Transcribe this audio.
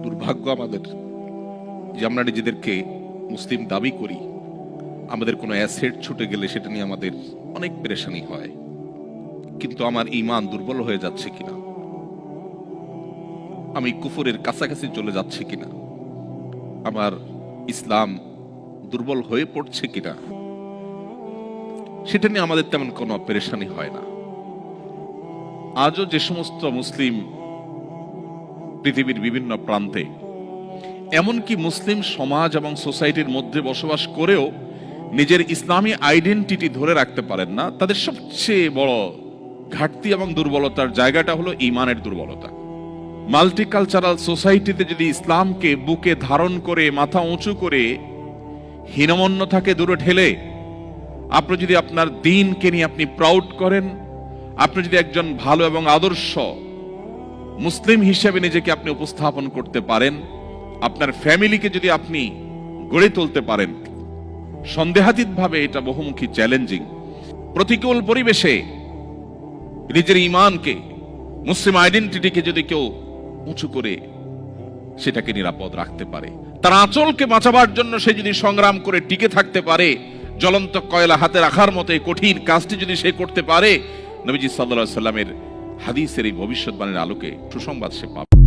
দুর্ভাগ্য আমাদের যে আমরা নিজেদেরকে মুসলিম দাবি করি, আমাদের কোনো অ্যাসেট ছুটে গেলে সেটা নিয়ে আমাদের অনেক পেরেশানি হয়। কিন্তু আমার ঈমান দুর্বল হয়ে যাচ্ছে কিনা, আমি কুফরের কাছাকাছি চলে যাচ্ছে কিনা, আমার ইসলাম দুর্বল হয়ে পড়ছে কিনা, সেটা নিয়ে আমাদের তেমন কোনো পেরেশানি হয় না। আজও যে সমস্ত মুসলিম পৃথিবীর বিভিন্ন প্রান্তে, এমনকি মুসলিম সমাজ এবং সোসাইটির মধ্যে বসবাস করেও নিজের ইসলামী আইডেন্টিটি ধরে রাখতে পারেন না, তাদের সবচেয়ে বড় ঘাটতি এবং দুর্বলতার জায়গাটা হলো ঈমানের দুর্বলতা। মাল্টিকালচারাল সোসাইটিতে যদি ইসলামকে বুকে ধারণ করে মাথা উঁচু করে হীনমন্যতাকে দূরে ঠেলে আপনি যদি আপনার দ্বীনকে নিয়ে আপনি প্রাউড করেন, আপনি যদি একজন ভালো এবং আদর্শ মুসলিম হিসেবে নিজেকে আপনি উপস্থাপন করতে পারেন, আপনার ফ্যামিলিকে যদি আপনি গড়ে তুলতে পারেন, সন্দেহাতীতভাবে এটা বহুমুখী চ্যালেঞ্জিং। প্রতিকূল পরিবেশে নিজের ঈমানকে, মুসলিম আইডেন্টিটিকে যদি কেউ উঁচু করে সেটাকে নিরাপদ রাখতে পারে, তার আঁচলকে বাঁচাবার জন্য সে যদি সংগ্রাম করে টিকে থাকতে পারে, জ্বলন্ত কয়লা হাতে রাখার মতো এই কঠিন কাজটি যদি সে করতে পারে, নবীজি সাল্লাল্লাহু আলাইহি ওয়াসাল্লামের হাদিসের এই ভবিষ্যৎবাণীর আলোকে সুসংবাদ সে পাবে।